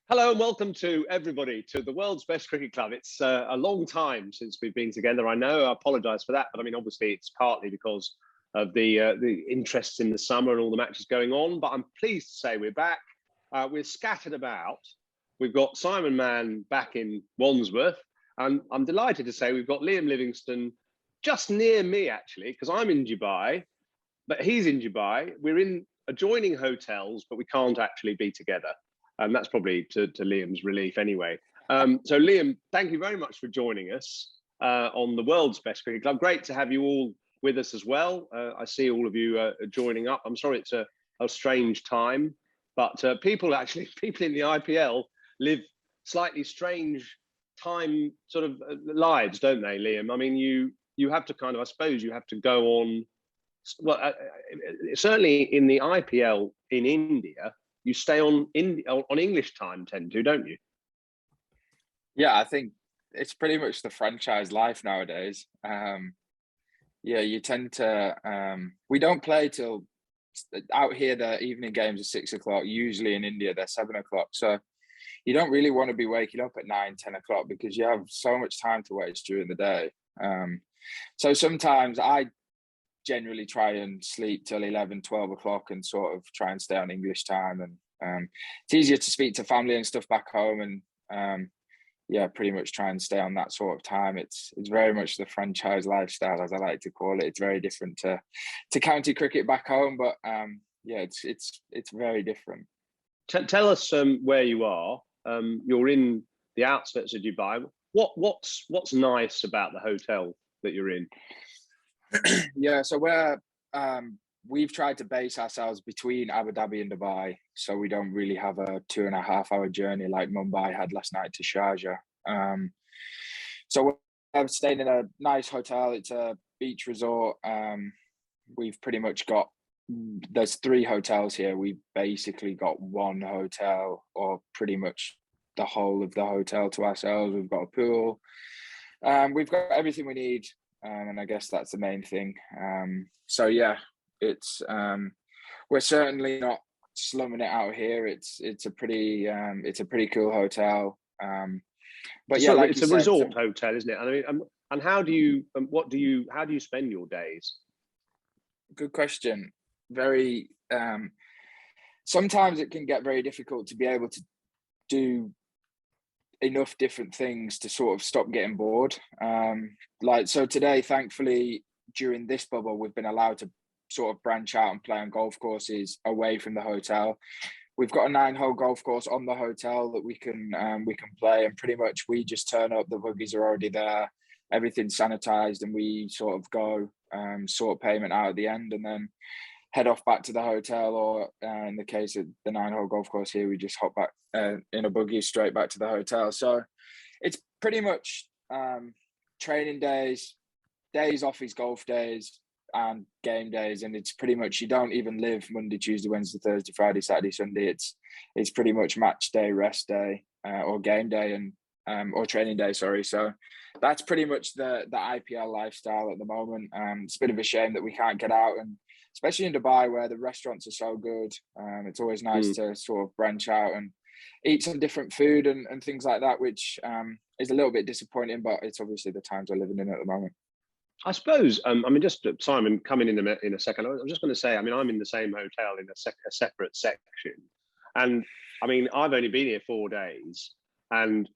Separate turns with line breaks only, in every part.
Hello and welcome to everybody to the world's best cricket club. It's a long time since we've been together. I know, I apologise for that, but I mean, obviously, it's partly because of the interests in the summer and all the matches going on. But I'm pleased to say we're back. We're scattered about. We've got Simon Mann back in Wandsworth, and I'm delighted to say we've got Liam Livingstone just near me actually, because I'm in Dubai, but he's in Dubai. We're in adjoining hotels, but we can't actually be together. And that's probably to Liam's relief anyway. So Liam, thank you very much for joining us on the world's best cricket club. Great to have you all with us as well. I see all of you joining up. I'm sorry it's a strange time, but people in the IPL live slightly strange time sort of lives, don't they, Liam? I mean, you have to kind of, I suppose you have to go on, well, certainly in the IPL in India, you stay on English time, tend to, don't you?
Yeah, I think it's pretty much the franchise life nowadays. Yeah, you tend to. We don't play till out here. The evening games are 6 o'clock. Usually in India, they're 7 o'clock. So you don't really want to be waking up at 9, 10 o'clock because you have so much time to waste during the day. So sometimes I generally try and sleep till 11, 12 o'clock and sort of try and stay on English time. And it's easier to speak to family and stuff back home. And yeah, pretty much try and stay on that sort of time. It's very much the franchise lifestyle, as I like to call it. It's very different to county cricket back home, but yeah, it's very different.
Tell us where you are. You're in the outskirts of Dubai. What's nice about the hotel that you're in?
Yeah, so we've tried to base ourselves between Abu Dhabi and Dubai, so we don't really have a 2.5-hour journey like Mumbai had last night to Sharjah. So we're staying in a nice hotel. It's a beach resort. We've pretty much got, there's 3 hotels here. We've basically got one hotel, or pretty much the whole of the hotel to ourselves. We've got a pool. We've got everything we need. And I guess that's the main thing. So yeah, it's we're certainly not slumming it out here. It's a pretty cool hotel. But yeah, like
it's
a
resort hotel, isn't it? I mean, and how do you spend your days?
Good question. Very. Sometimes it can get very difficult to be able to do enough different things to sort of stop getting bored. Like, so today, thankfully, during this bubble, we've been allowed to sort of branch out and play on golf courses away from the hotel. We've got a 9-hole golf course on the hotel that we can play, and pretty much we just turn up. The buggies are already there, everything's sanitized, and we sort of go sort payment out at the end, and then head off back to the hotel, or in the case of the 9-hole golf course here, we just hop back in a buggy straight back to the hotel. So it's pretty much training days off is golf days, and game days, and it's pretty much, you don't even live Monday, Tuesday, Wednesday, Thursday, Friday, Saturday, Sunday. It's pretty much match day, rest day, or game day, and or training day, sorry. So that's pretty much the IPL lifestyle at the moment. It's a bit of a shame that we can't get out, and especially in Dubai where the restaurants are so good. It's always nice to sort of branch out and eat some different food and things like that, which is a little bit disappointing, but it's obviously the times we're living in at the moment.
I suppose, I mean, just Simon coming in a second, I'm just going to say, I mean, I'm in the same hotel in a separate section. And I mean, I've only been here 4 days, and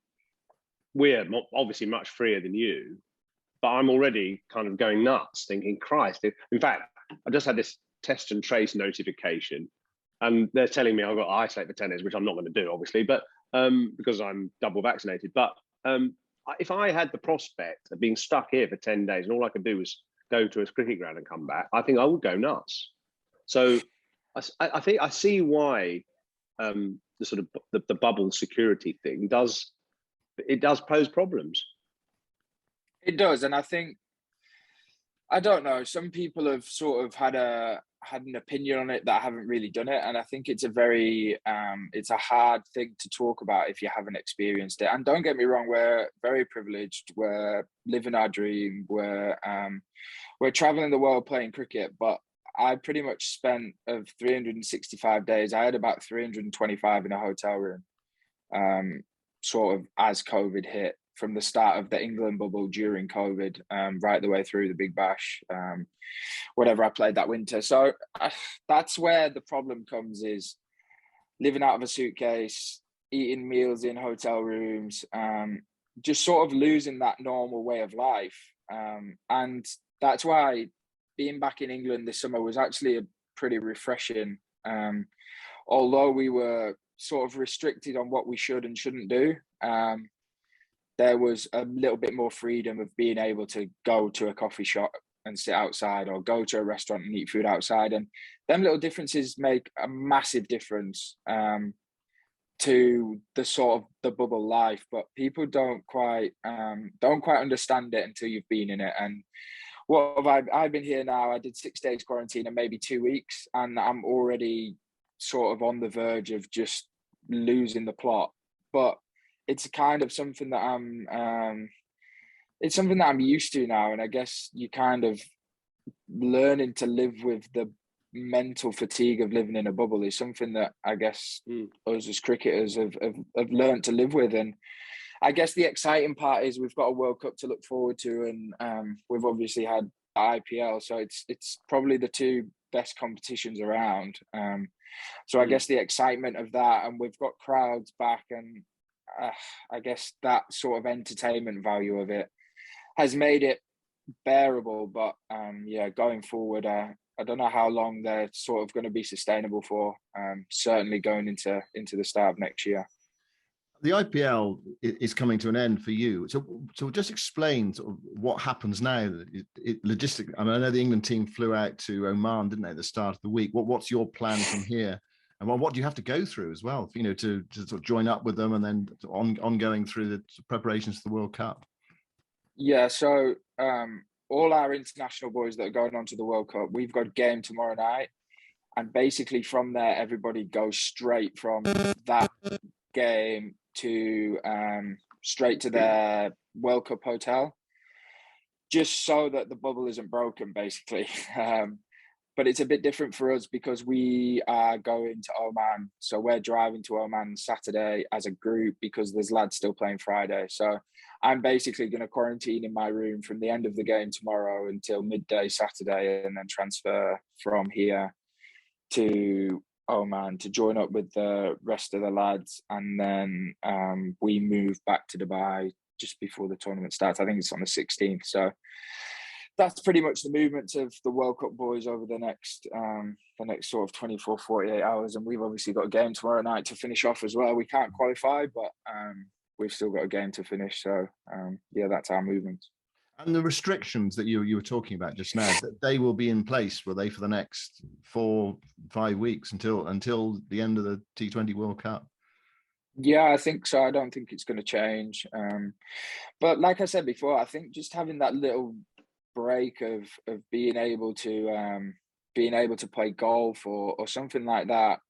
we're obviously much freer than you, but I'm already kind of going nuts thinking, Christ. In fact, I just had this test and trace notification, and they're telling me I've got to isolate for 10 days, which I'm not going to do, obviously, but because I'm double vaccinated. But if I had the prospect of being stuck here for 10 days and all I could do was go to a cricket ground and come back, I think I would go nuts. So I think I see why the sort of the bubble security thing does pose problems.
It does, and I think, I don't know, some people have sort of had an opinion on it that haven't really done it, and I think it's a very it's a hard thing to talk about if you haven't experienced it. And don't get me wrong, we're very privileged, we're living our dream, we're traveling the world playing cricket, but I pretty much spent, of 365 days, I had about 325 in a hotel room. sort of as COVID hit, from the start of the England bubble during COVID, right the way through the Big Bash, whatever I played that winter. So that's where the problem comes, is living out of a suitcase, eating meals in hotel rooms, just sort of losing that normal way of life. And that's why being back in England this summer was actually a pretty refreshing. Although we were sort of restricted on what we should and shouldn't do, there was a little bit more freedom of being able to go to a coffee shop and sit outside, or go to a restaurant and eat food outside. And them little differences make a massive difference to the sort of the bubble life, but people don't quite understand it until you've been in it. And what have I've been here now, I did 6 days quarantine and maybe 2 weeks, and I'm already sort of on the verge of just losing the plot. But it's kind of something that it's something that I'm used to now. And I guess you kind of learning to live with the mental fatigue of living in a bubble is something that I guess us as cricketers have learned to live with. And I guess the exciting part is we've got a World Cup to look forward to, and we've obviously had the IPL, so it's probably the two best competitions around. So I guess the excitement of that, and we've got crowds back, and I guess that sort of entertainment value of it has made it bearable. But going forward, I don't know how long they're sort of going to be sustainable for. Certainly going into the start of next year.
The IPL is coming to an end for you. So just explain sort of what happens now. Logistically, I mean, I know the England team flew out to Oman, didn't they, at the start of the week? What's your plan from here? And what do you have to go through as well, to sort of join up with them, and then ongoing through the preparations for the World Cup?
Yeah, so all our international boys that are going on to the World Cup, we've got a game tomorrow night. And basically from there, everybody goes straight from that game to straight to their World Cup hotel, just so that the bubble isn't broken, basically. But it's a bit different for us because we are going to Oman. So we're driving to Oman Saturday as a group, because there's lads still playing Friday. So I'm basically going to quarantine in my room from the end of the game tomorrow until midday Saturday, and then transfer from here to Oman to join up with the rest of the lads. And then we move back to Dubai just before the tournament starts. I think it's on the 16th. So that's pretty much the movements of the World Cup boys over the next sort of 24, 48 hours. And we've obviously got a game tomorrow night to finish off as well. We can't qualify, but we've still got a game to finish. So that's our movements.
And the restrictions that you were talking about just now, they will be in place, will they, for the next 4-5 weeks until the end of the T20 World Cup?
Yeah, I think so. I don't think it's going to change. But like I said before, I think just having that little break of being able to play golf or something like that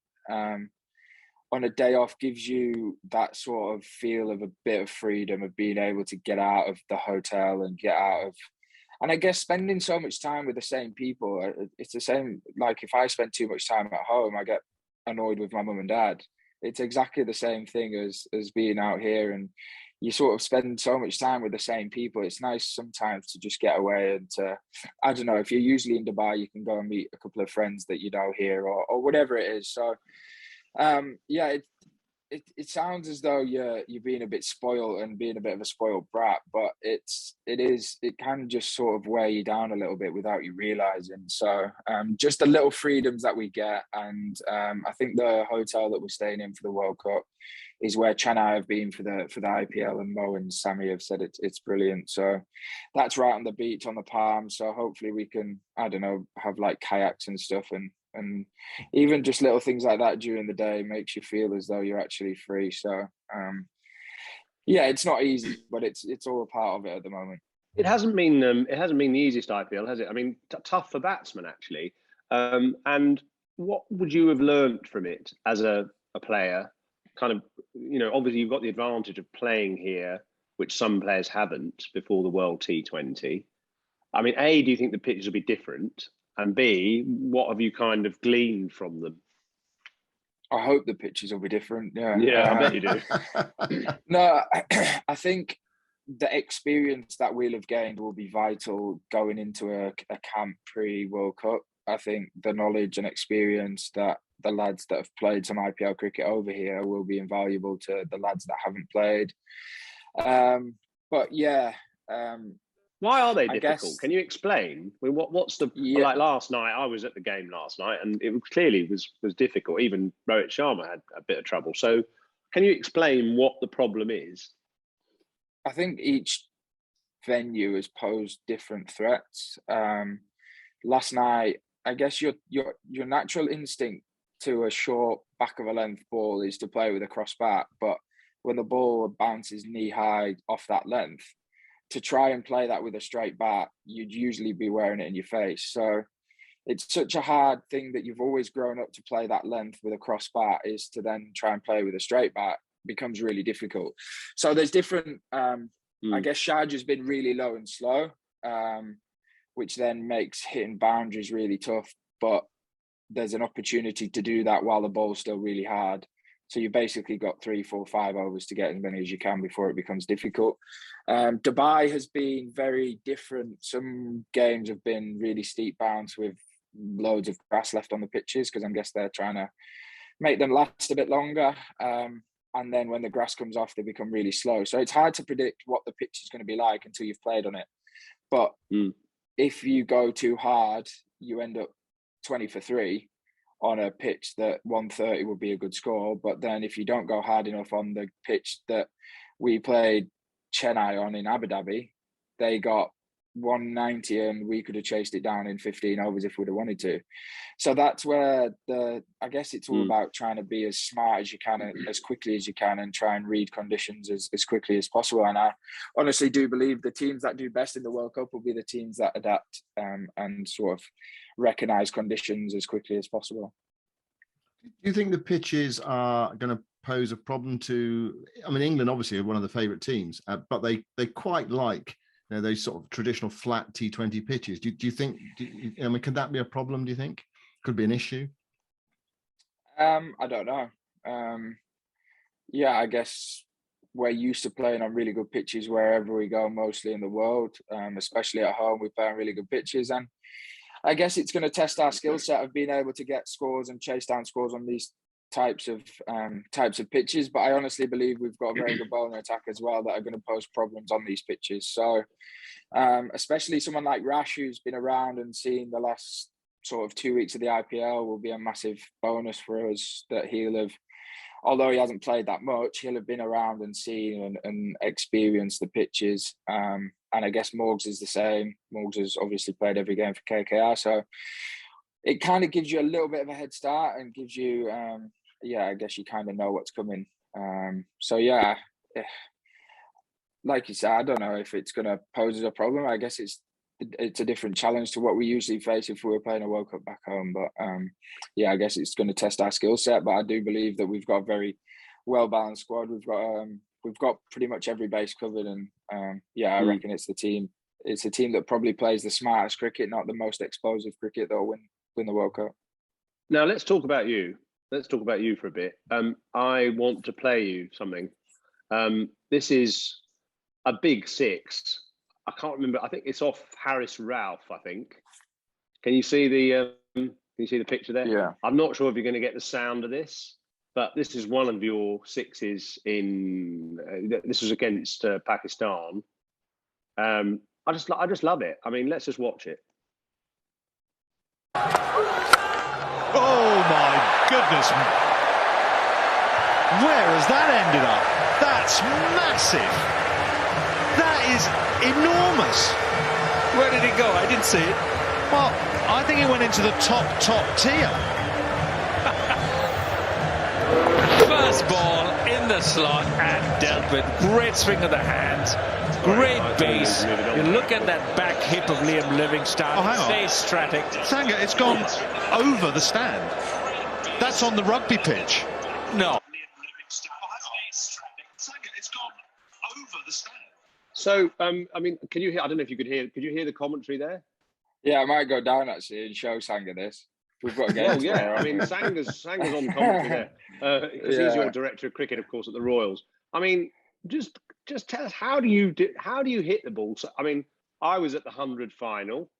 on a day off gives you that sort of feel of a bit of freedom, of being able to get out of the hotel and and I guess spending so much time with the same people, it's the same. Like if I spend too much time at home, I get annoyed with my mum and dad. It's exactly the same thing as being out here, and you sort of spend so much time with the same people. It's nice sometimes to just get away and I don't know, if you're usually in Dubai, you can go and meet a couple of friends that you know here or whatever it is. So it sounds as though you're being a bit spoiled and being a bit of a spoiled brat, but it can just sort of wear you down a little bit without you realizing. So just the little freedoms that we get, and I think the hotel that we're staying in for the World Cup is where Chennai have been for the IPL, and Mo and Sammy have said it's brilliant. So that's right on the beach on the Palm. So hopefully we can, I don't know, have like kayaks and stuff, and even just little things like that during the day makes you feel as though you're actually free. So it's not easy, but it's all a part of it at the moment.
It hasn't been the easiest IPL, has it? I mean, tough for batsmen actually. And what would you have learned from it as a player? Kind of, obviously you've got the advantage of playing here, which some players haven't before the World T20. I mean, A, do you think the pitches will be different? And B, what have you kind of gleaned from them?
I hope the pitches will be different. Yeah,
Yeah, I bet you do.
No, I think the experience that we'll have gained will be vital going into a camp pre-World Cup. I think the knowledge and experience that the lads that have played some IPL cricket over here will be invaluable to the lads that haven't played. But yeah,
why are they
I
difficult?
guess,
Can you explain? I mean, what's the like? Last night, I was at the game last night, and it clearly was difficult. Even Rohit Sharma had a bit of trouble. So, can you explain what the problem is?
I think each venue has posed different threats. Last night, I guess your natural instinct to a short back of a length ball is to play with a cross bat, but when the ball bounces knee high off that length, to try and play that with a straight bat, you'd usually be wearing it in your face. So it's such a hard thing that you've always grown up to play that length with a cross bat, is to then try and play with a straight bat becomes really difficult. So there's different, I guess Sharjah's been really low and slow, which then makes hitting boundaries really tough. But there's an opportunity to do that while the ball's still really hard. So you basically got 3, 4, 5 overs to get as many as you can before it becomes difficult. Dubai has been very different. Some games have been really steep bounce with loads of grass left on the pitches, because I guess they're trying to make them last a bit longer. And then when the grass comes off, they become really slow. So it's hard to predict what the pitch is going to be like until you've played on it. But if you go too hard, you end up 20 for 3 on a pitch that 130 would be a good score. But then if you don't go hard enough on the pitch that we played Chennai on in Abu Dhabi, they got 190 and we could have chased it down in 15 overs if we'd have wanted to. So that's where I guess it's all about trying to be as smart as you can, as quickly as you can, and try and read conditions as quickly as possible. And I honestly do believe the teams that do best in the World Cup will be the teams that adapt and sort of recognise conditions as quickly as possible.
Do you think the pitches are going to pose a problem to, I mean, England obviously are one of the favourite teams, but they quite like, you know, those sort of traditional flat T20 pitches. Do you think, I mean, could that be a problem, do you think? Could be an issue?
I don't know. Yeah, I guess we're used to playing on really good pitches wherever we go, mostly in the world, especially at home. We play on really good pitches, and I guess it's going to test our skill set of being able to get scores and chase down scores on these types of pitches. But I honestly believe we've got a very good bowling attack as well that are going to pose problems on these pitches. So especially someone like Rash, who's been around and seen the last sort of 2 weeks of the IPL, will be a massive bonus for us, that he'll have, although he hasn't played that much, he'll have been around and seen and experienced the pitches. And I guess Morgs is the same. Morgs has obviously played every game for KKR. So it kind of gives you a little bit of a head start and gives you, I guess you kind of know what's coming. So yeah, like you said, I don't know if it's going to pose as a problem. I guess it's a different challenge to what we usually face if we were playing a World Cup back home. But I guess it's going to test our skill set. But I do believe that we've got a very well-balanced squad. We've got pretty much every base covered. And I reckon it's the team that probably plays the smartest cricket, not the most explosive cricket, that will win the World Cup.
Now, let's talk about you. Let's talk about you for a bit. I want to play you something. This is a big 6. I can't remember. I think it's off Harris Ralph, I think. Can you see the picture there?
Yeah.
I'm not sure if you're going to get the sound of this, but this is one of your 6s in. This was against Pakistan. I just love it. I mean, let's just watch it.
Oh my goodness! Where has that ended up? That's massive. That is enormous.
Where did it go? I didn't see it.
Well, I think it went into the top tier.
First ball in the slot and dealt with. Great swing of the hands. Great base. You look at that back hip of Liam Livingstone.
Oh, hang on.
Stays static.
Sanga, it's gone over the stand. That's on the rugby pitch.
No.
So, I mean, can you hear? I don't know if you could hear. Could you hear the commentary there?
Yeah, I might go down actually and show Sanga this. we've got a game.
Well, yeah,
tomorrow,
I mean,
haven't we?
Sanger's on commentary there because he's your director of cricket, of course, at the Royals. I mean, just tell us, how do you hit the ball? So, I mean, I was at the 100 final,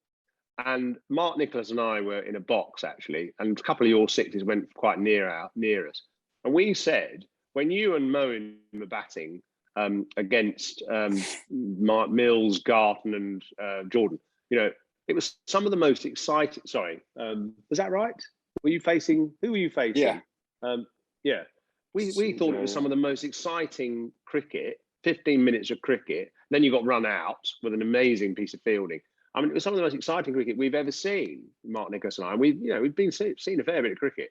and Mark Nicholas and I were in a box actually, and a couple of your sixes went quite near us, and we said, when you and Moen were batting against Mills, Garton, and Jordan, you know, it was some of the most exciting. Sorry, was that right? Who were you facing?
Yeah.
Yeah. We thought it was some of the most exciting cricket. 15 minutes of cricket. Then you got run out with an amazing piece of fielding. I mean, it was some of the most exciting cricket we've ever seen, Mark Nicholas and I. We've seen a fair bit of cricket.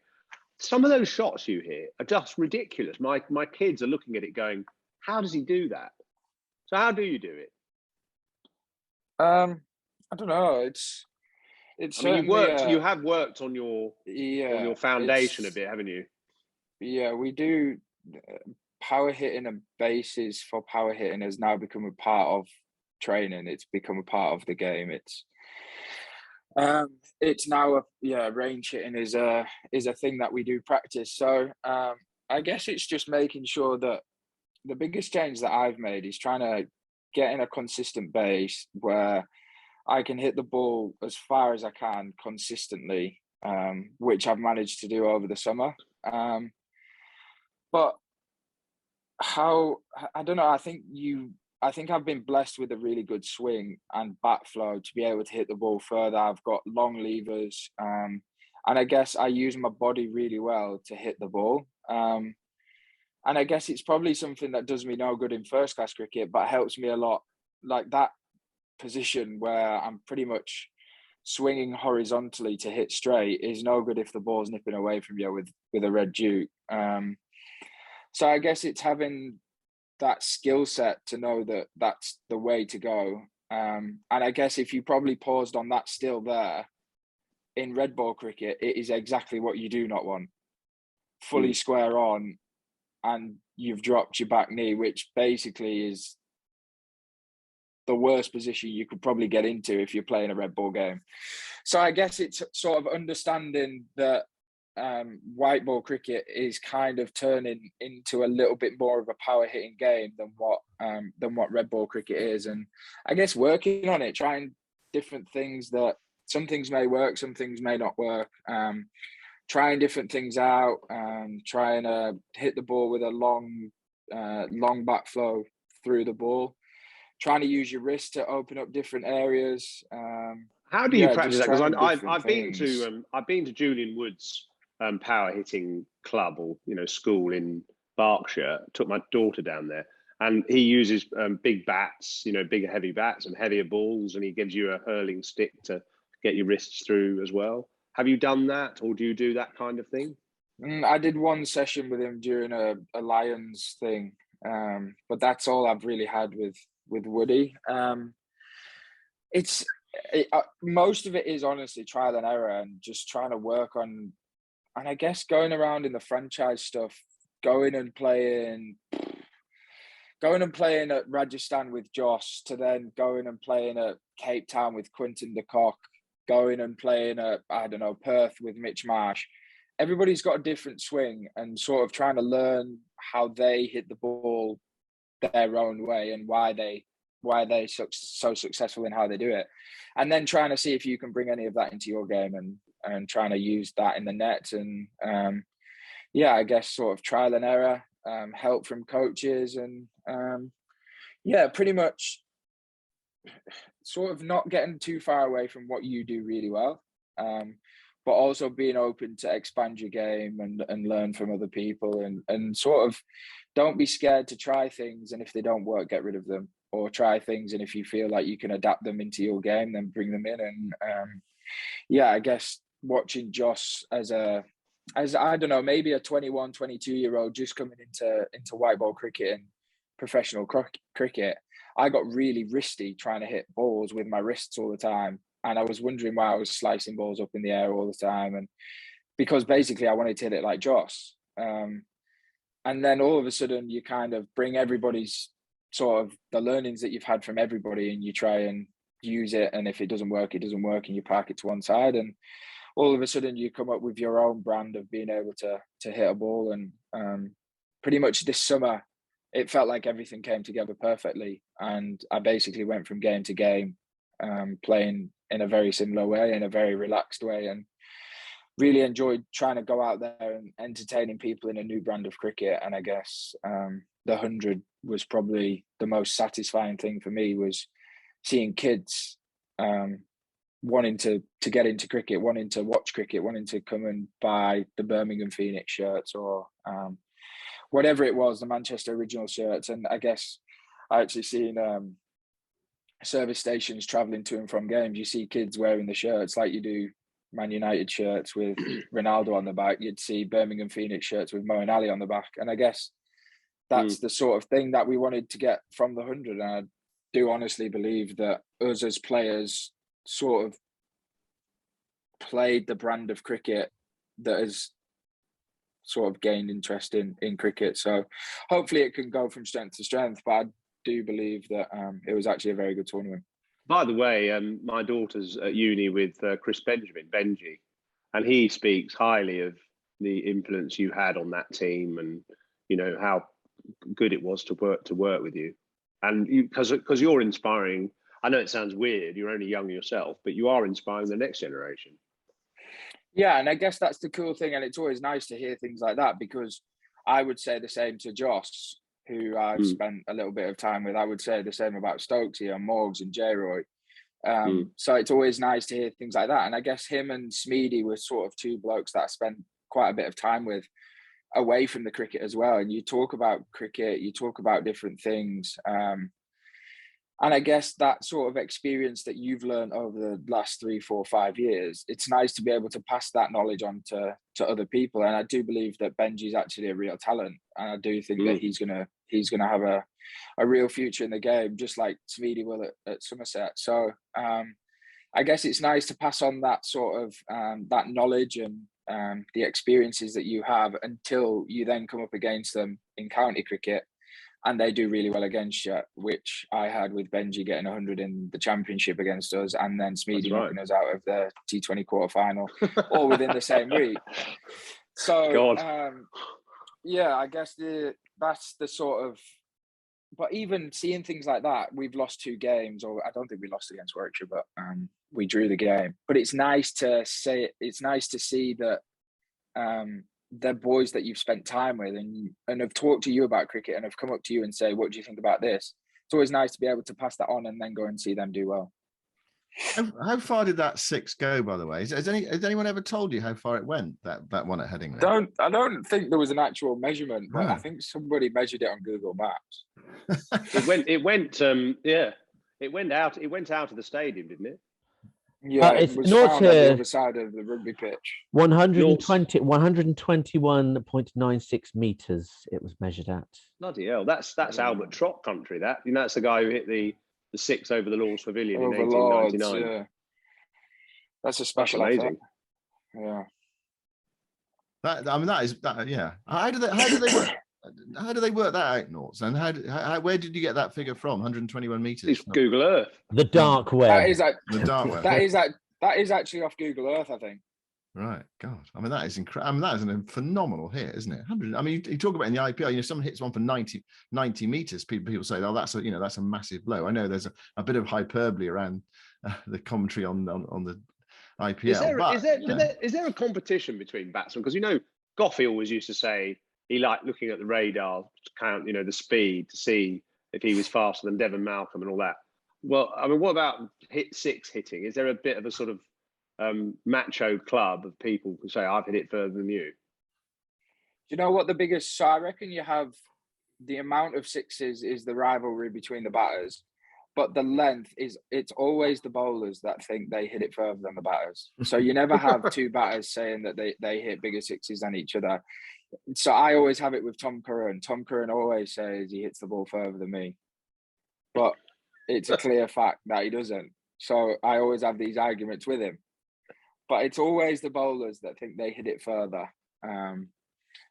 Some of those shots you hit are just ridiculous. My kids are looking at it going, how does he do that? So how do you do it?
I don't know. It's.
I mean, you have worked on your foundation a bit, haven't you?
Yeah, we do. Power hitting and bases for power hitting has now become a part of training. It's become a part of the game. It's now range hitting is a thing that we do practice. So I guess it's just making sure that the biggest change that I've made is trying to get in a consistent base where I can hit the ball as far as I can consistently, which I've managed to do over the summer. But I don't know. I think I've been blessed with a really good swing and bat flow to be able to hit the ball further. I've got long levers, and I guess I use my body really well to hit the ball. And I guess it's probably something that does me no good in first class cricket, but helps me a lot. Like that position where I'm pretty much swinging horizontally to hit straight is no good if the ball's nipping away from you with a red duke. So I guess it's having that skill set to know that that's the way to go. And I guess if you probably paused on that still there, in red ball cricket, it is exactly what you do not want. Fully square on, and you've dropped your back knee, which basically is the worst position you could probably get into if you're playing a red ball game. So I guess it's sort of understanding that white ball cricket is kind of turning into a little bit more of a power hitting game than what red ball cricket is, and I guess working on it, trying different things. That some things may work, some things may not work. Trying different things out, trying to hit the ball with a long back flow through the ball, trying to use your wrist to open up different areas.
How do you practice that? Because I've been to Julian Wood's power hitting club or school in Berkshire. Took my daughter down there, and he uses big bats, bigger heavy bats and heavier balls, and he gives you a hurling stick to get your wrists through as well. Have you done that, or do you do that kind of thing?
I did one session with him during a Lions thing, but that's all I've really had with Woody. Most of it is honestly trial and error and just trying to work on, and I guess going around in the franchise stuff, going and playing at Rajasthan with Josh, to then going and playing at Cape Town with Quinton de Kock, going and playing at, Perth with Mitch Marsh. Everybody's got a different swing, and sort of trying to learn how they hit the ball their own way and why they're so successful in how they do it. And then trying to see if you can bring any of that into your game and trying to use that in the net. And I guess sort of trial and error, help from coaches, and pretty much sort of not getting too far away from what you do really well, but also being open to expand your game and learn from other people, and sort of don't be scared to try things, and if they don't work, get rid of them, or try things, and if you feel like you can adapt them into your game, then bring them in. And I guess watching Josh as I don't know, maybe a 21, 22-year-old just coming into white ball cricket and professional cricket, I got really wristy trying to hit balls with my wrists all the time. And I was wondering why I was slicing balls up in the air all the time. And because basically I wanted to hit it like Josh. And then all of a sudden you kind of bring everybody's sort of the learnings that you've had from everybody, and you try and use it. And if it doesn't work, it doesn't work, and you park it to one side. And all of a sudden you come up with your own brand of being able to hit a ball. And pretty much this summer, it felt like everything came together perfectly. And I basically went from game to game, playing in a very similar way, in a very relaxed way, and really enjoyed trying to go out there and entertaining people in a new brand of cricket. And I guess the 100 was probably the most satisfying thing for me, was seeing kids wanting to get into cricket, wanting to watch cricket, wanting to come and buy the Birmingham Phoenix shirts or whatever it was, the Manchester Original shirts. And I guess I actually seen service stations travelling to and from games. You see kids wearing the shirts like you do Man United shirts with Ronaldo on the back. You'd see Birmingham Phoenix shirts with Mo and Ali on the back. And I guess that's the sort of thing that we wanted to get from the 100. And I do honestly believe that us as players sort of played the brand of cricket that has sort of gained interest in cricket. So hopefully it can go from strength to strength. But I do believe that it was actually a very good tournament.
By the way, my daughter's at uni with Chris Benji, and he speaks highly of the influence you had on that team, and you know how good it was to work with you, and because you're inspiring. I know it sounds weird, you're only young yourself, but you are inspiring the next generation. Yeah,
and I guess that's the cool thing, and it's always nice to hear things like that, because I would say the same to Joss, who I've spent a little bit of time with. I would say the same about Stokesy and Morgs and J-Roy. So it's always nice to hear things like that. And I guess him and Smeedy were sort of two blokes that I spent quite a bit of time with away from the cricket as well. And you talk about cricket, you talk about different things. And I guess that sort of experience that you've learned over the last 3, 4, 5 years, it's nice to be able to pass that knowledge on to other people. And I do believe that Benji's actually a real talent. And I do think that he's gonna have a real future in the game, just like Smeedy will at Somerset. So I guess it's nice to pass on that sort of that knowledge and the experiences that you have until you then come up against them in county cricket. And they do really well against you, which I had with Benji getting 100 in the championship against us, and then Smeedy knocking us out of the T20 quarterfinal, all within the same week. So, yeah, I guess that's the sort of. But even seeing things like that, we've lost 2 games, or I don't think we lost against Warwickshire, but we drew the game. But it's nice to say, it's nice to see that. The boys that you've spent time with and have talked to you about cricket and have come up to you and say, what do you think about this? It's always nice to be able to pass that on and then go and see them do well.
How far did that 6 go, by the way? Has anyone ever told you how far it went, that one at Headingley?
I don't think there was an actual measurement, but I think somebody measured it on Google Maps.
It went out of the stadium, didn't it?
Yeah, it was found on the other side of the rugby pitch.
121.96 meters it was measured at.
Bloody hell, that's Albert Trott country. That, you know, that's the guy who hit the 6 over the Lord's Pavilion in 1899.
Yeah. That's a special
amazing.
Yeah.
Yeah. How do they work? How do they work that out, Norts? And where did you get that figure from? 121 meters.
It's Google Earth.
The dark web.
The dark web.
That is actually off Google Earth, I think.
Right. God. I mean, that is incredible. I mean, that is a phenomenal hit, isn't it? 100. I mean, you talk about in the IPL. You know, someone hits one for 90 meters. People say, "Oh, that's a massive blow." I know there's a bit of hyperbole around the commentary on the IPL.
Is there a competition between batsmen? Because, you know, Goffey always used to say he liked looking at the radar to count, you know, the speed to see if he was faster than Devon Malcolm and all that. Well, I mean, what about hit 6 hitting? Is there a bit of a sort of macho club of people who say, I've hit it further than you?
You know what the biggest, so I reckon you have the amount of sixes is the rivalry between the batters, but the length it's always the bowlers that think they hit it further than the batters. So you never have 2 batters saying that they hit bigger sixes than each other. So I always have it with Tom Curran. Tom Curran always says he hits the ball further than me, but it's a clear fact that he doesn't. So I always have these arguments with him, but it's always the bowlers that think they hit it further.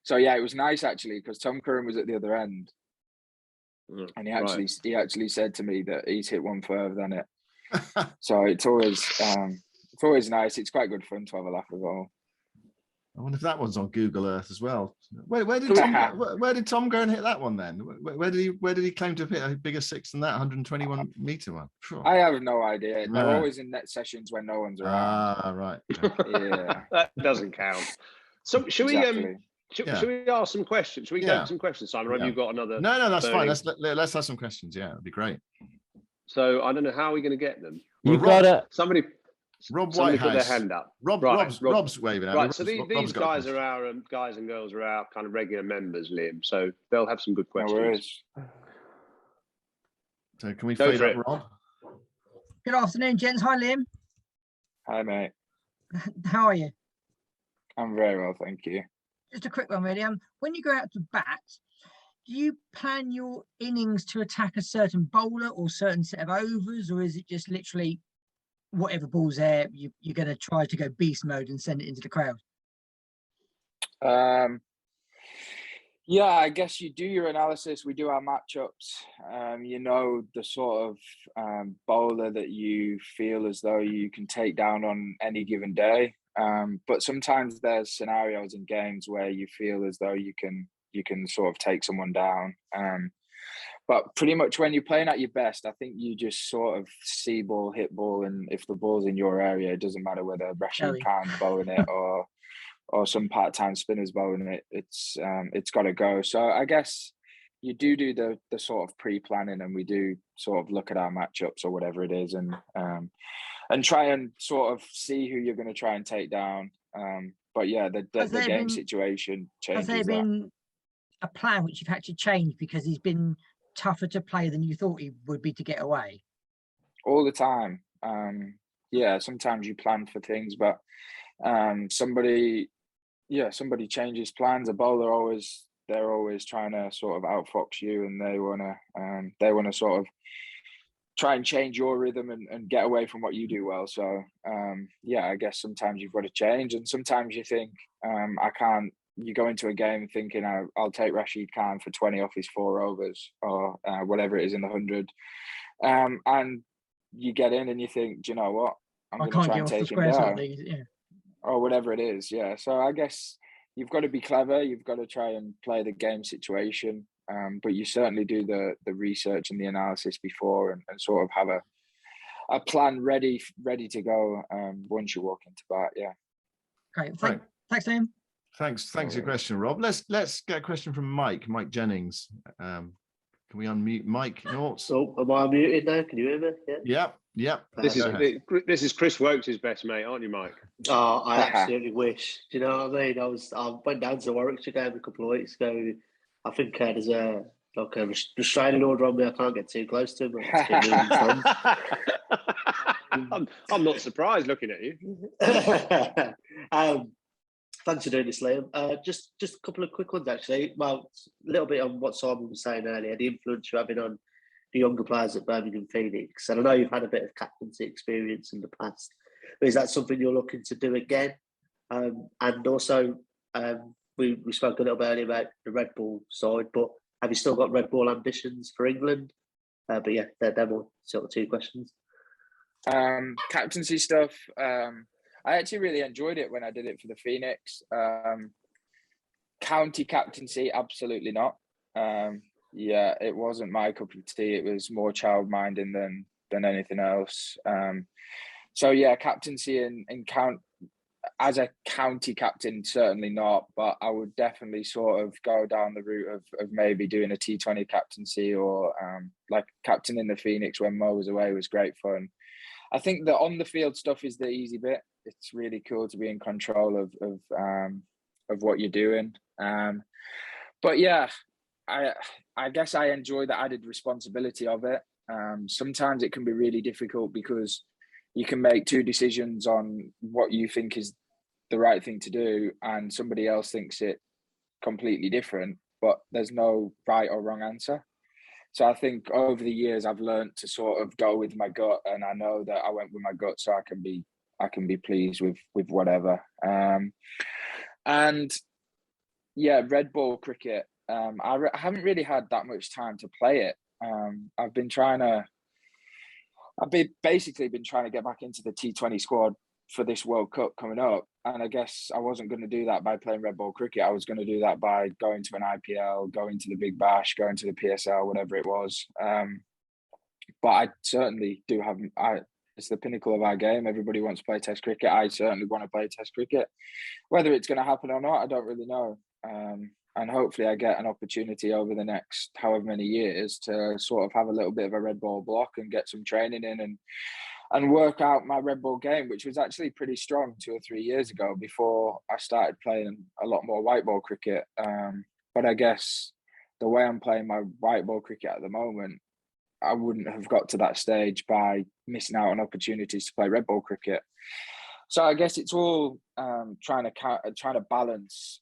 So yeah, it was nice actually, because Tom Curran was at the other end, and he actually said to me that he's hit one further than it. So it's always It's always nice. It's quite good fun to have a laugh as well.
I wonder if that one's on Google Earth as well. Where did Tom go and hit that one then? Where did he claim to have hit a bigger six than that 121 meter one? Sure.
I have no idea. They're always in net sessions when no one's around.
Ah, right.
Yeah,
that doesn't count. So should
exactly.
should we ask some questions? Should we go to some questions, Simon? Or have you got another?
No, that's fine. Let's have some questions. Yeah, it'd be great.
So I don't know how we're going to get them.
You've got to.
Rob
Somebody
Whitehouse.
put their hand up.
Rob's waving at me.
Right, so these guys are our guys and girls are our kind of regular members, Liam. So they'll have some good questions.
So can we fade up, Rob?
Good afternoon, gents. Hi, Liam.
Hi, mate.
How are you?
I'm very well, thank you.
Just a quick one, really. When you go out to bat, do you plan your innings to attack a certain bowler or certain set of overs, or is it just literally whatever ball's there, you're going to try to go beast mode and send it into the crowd?
Yeah, I guess you do your analysis. We do our matchups. You know, the sort of bowler that you feel as though you can take down on any given day. But sometimes there's scenarios in games where you feel as though you can sort of take someone down. But pretty much when you're playing at your best, I think you just sort of see ball, hit ball, and if the ball's in your area, it doesn't matter whether Rashid Khan's bowling it or some part-time spinners bowling it. It's got to go. So I guess you do the sort of pre-planning, and we do sort of look at our matchups or whatever it is, and try and sort of see who you're going to try and take down. But yeah, the game situation changes.
Has there been a plan which you've had to change because he's been tougher to play than you thought he would be to get away?
All the time. Yeah, sometimes you plan for things, but somebody changes plans. A bowler they're always trying to sort of outfox you, and they wanna sort of try and change your rhythm and get away from what you do well. So yeah, I guess sometimes you've got to change, and sometimes you think I can't. You go into a game thinking I'll take Rashid Khan for 20 off his 4 overs or whatever it is in the 100, and you get in and you think, do you know what? I'm going to try and take him down, or whatever it is. Yeah. So I guess you've got to be clever. You've got to try and play the game situation, but you certainly do the research and the analysis before, and sort of have a plan ready to go once you walk into bat. Yeah.
Great. Thanks, Liam.
Thanks for your question, Rob. Let's get a question from Mike Jennings. Can we unmute Mike Nortz?
So am I muted now? Can you hear me?
Yep.
This is Chris Wokes' best mate, aren't you, Mike?
Oh, I absolutely wish. Do you know what I mean? I went down to the Warwickshire game a couple of weeks ago. I think there's a restraining order on me. I can't get too close to him.
I'm not surprised looking at you.
Thanks for doing this, Liam. Just a couple of quick ones, actually. Well, a little bit on what Simon was saying earlier, the influence you're having on the younger players at Birmingham Phoenix. And I know you've had a bit of captaincy experience in the past, but is that something you're looking to do again? And also, we spoke a little bit earlier about the Red Bull side, but have you still got Red Bull ambitions for England? But yeah, they're more sort of 2 questions.
Captaincy stuff. I actually really enjoyed it when I did it for the Phoenix. County captaincy, absolutely not. Yeah, it wasn't my cup of tea. It was more child-minding than anything else. So yeah, captaincy and count as a county captain, certainly not. But I would definitely sort of go down the route of maybe doing a T20 captaincy, or like captain in the Phoenix when Mo was away was great fun. I think the on the field stuff is the easy bit. It's really cool to be in control of what you're doing. But yeah, I guess I enjoy the added responsibility of it. Sometimes it can be really difficult because you can make 2 decisions on what you think is the right thing to do, and somebody else thinks it completely different, but there's no right or wrong answer. So I think over the years I've learned to sort of go with my gut, and I know that I went with my gut, so I can be pleased with whatever. And yeah, Red Bull cricket. I haven't really had that much time to play it. I've basically been trying to get back into the T20 squad for this World Cup coming up. And I guess I wasn't going to do that by playing red ball cricket. I was going to do that by going to an IPL, going to the Big Bash, going to the PSL, whatever it was. But I certainly do have, it's the pinnacle of our game. Everybody wants to play Test cricket. I certainly want to play Test cricket. Whether it's going to happen or not, I don't really know. And hopefully I get an opportunity over the next however many years to sort of have a little bit of a red ball block and get some training in and work out my red ball game, which was actually pretty strong 2 or 3 years ago before I started playing a lot more white ball cricket. But I guess the way I'm playing my white ball cricket at the moment, I wouldn't have got to that stage by missing out on opportunities to play red ball cricket. So I guess it's all trying to balance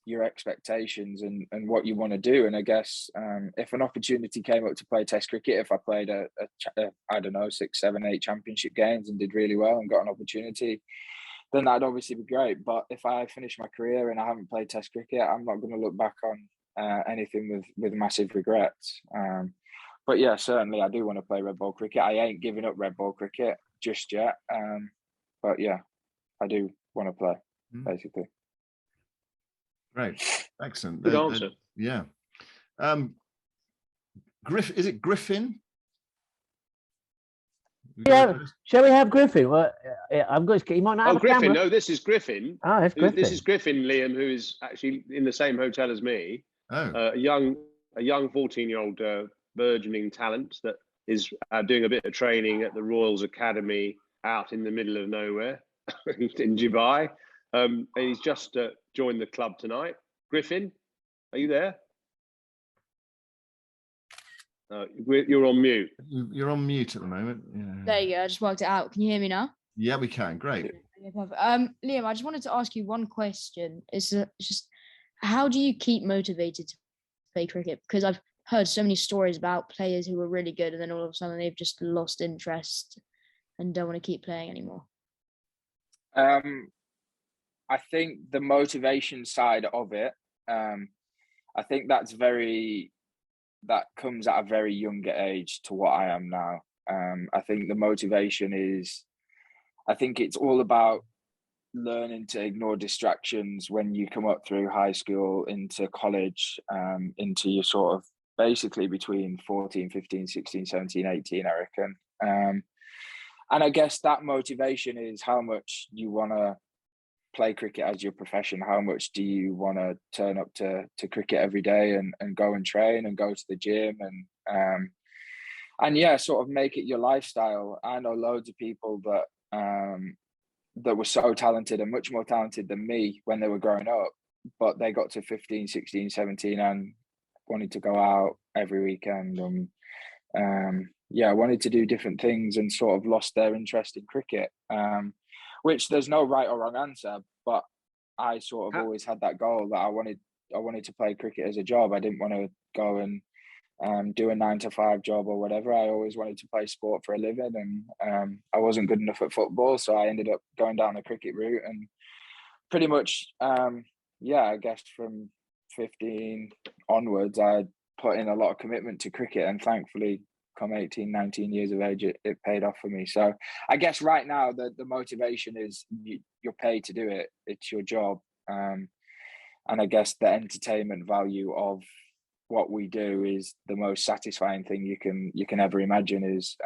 your expectations and what you want to do. And I guess if an opportunity came up to play Test cricket, if I played I don't know, 6, 7, 8 championship games and did really well and got an opportunity, then that'd obviously be great. But if I finish my career and I haven't played Test cricket, I'm not going to look back on anything with massive regrets. But yeah, certainly I do want to play red ball cricket. I ain't giving up red ball cricket just yet. But yeah, I do want to play, basically.
Great. Excellent.
Good answer.
Yeah. Is it Griffin?
Yeah. Shall we have Griffin? Well, I'm going to. He might not have a
Griffin.
camera.
No, this is Griffin.
Oh, it's Griffin.
This is Griffin, Liam, who is actually in the same hotel as me.
Oh.
A young 14-year-old burgeoning talent that is doing a bit of training at the Royals Academy out in the middle of nowhere in Dubai. He's just joined the club tonight. Griffin, are you there? You're on mute.
You're on mute at the moment. Yeah.
There you go. I just worked it out. Can you hear me now?
Yeah, we can. Great.
Okay, perfect. Liam, I just wanted to ask you one question. It's just, how do you keep motivated to play cricket? Because I've heard so many stories about players who were really good and then all of a sudden they've just lost interest and don't want to keep playing anymore.
I think the motivation side of it, I think that comes at a very younger age to what I am now. I think the motivation is, I think it's all about learning to ignore distractions when you come up through high school, into college, into your sort of basically between 14, 15, 16, 17, 18, I reckon. And I guess that motivation is how much you want to play cricket as your profession. How much do you want to turn up to cricket every day and go and train and go to the gym and yeah, sort of make it your lifestyle. I know loads of people that were so talented and much more talented than me when they were growing up, but they got to 15, 16, 17 and wanted to go out every weekend and wanted to do different things and sort of lost their interest in cricket. Which there's no right or wrong answer, but I sort of always had that goal that I wanted to play cricket as a job. I didn't want to go and do a 9-to-5 job or whatever. I always wanted to play sport for a living, and I wasn't good enough at football, so I ended up going down the cricket route. And pretty much, I guess from 15 onwards, I put in a lot of commitment to cricket, and thankfully, come 18, 19 years of age, it paid off for me. So I guess right now the motivation is you're paid to do it. It's your job. And I guess the entertainment value of what we do is the most satisfying thing you can ever imagine, is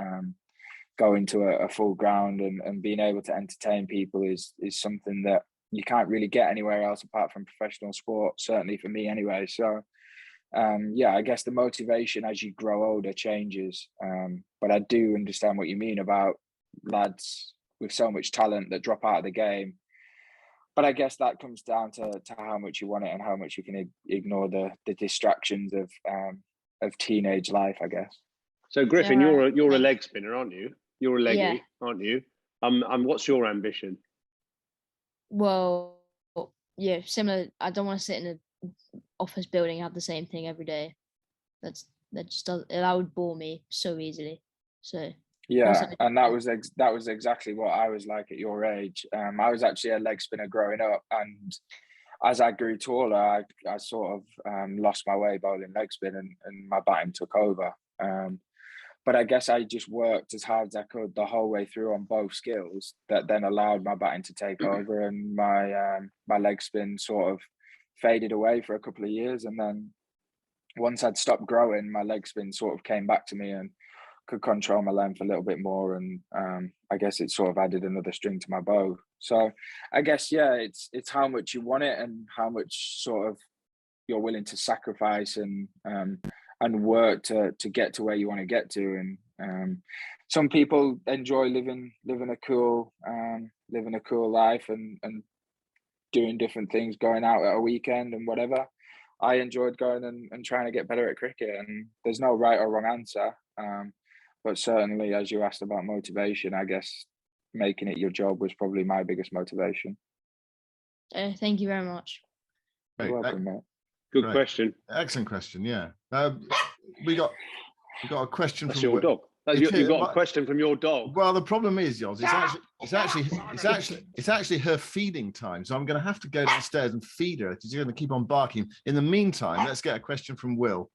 going to a full ground and being able to entertain people is something that you can't really get anywhere else apart from professional sport, certainly for me anyway. So I guess the motivation as you grow older changes. But I do understand what you mean about lads with so much talent that drop out of the game. But I guess that comes down to how much you want it and how much you can ignore the distractions of teenage life, I guess.
So Griffin, you're a leg spinner, aren't you? You're a leggy, aren't you? What's your ambition?
Well, yeah, similar. I don't want to sit in an office building and have the same thing every day. That would bore me so easily. So
yeah, and that was exactly what I was like at your age. I was actually a leg spinner growing up, and as I grew taller, I sort of lost my way bowling leg spin, and my batting took over. but I guess I just worked as hard as I could the whole way through on both skills that then allowed my batting to take over, and my leg spin sort of faded away for a couple of years. And then once I'd stopped growing, my leg spin sort of came back to me and could control my length a little bit more. And I guess it sort of added another string to my bow. So I guess, yeah, it's how much you want it and how much sort of you're willing to sacrifice and work to get to where you want to get to. And some people enjoy living a cool life and doing different things, going out at a weekend and whatever. I enjoyed going and trying to get better at cricket, and there's no right or wrong answer. But certainly, as you asked about motivation, I guess making it your job was probably my biggest motivation.
Thank you very much.
You're welcome, mate.
Good question.
Excellent question. Yeah. We got a question
That's
from
your dog. You got a question from your dog.
Well, the problem is, Yoz, it's actually her feeding time. So I'm going to have to go downstairs and feed her because you're going to keep on barking. In the meantime, let's get a question from Will.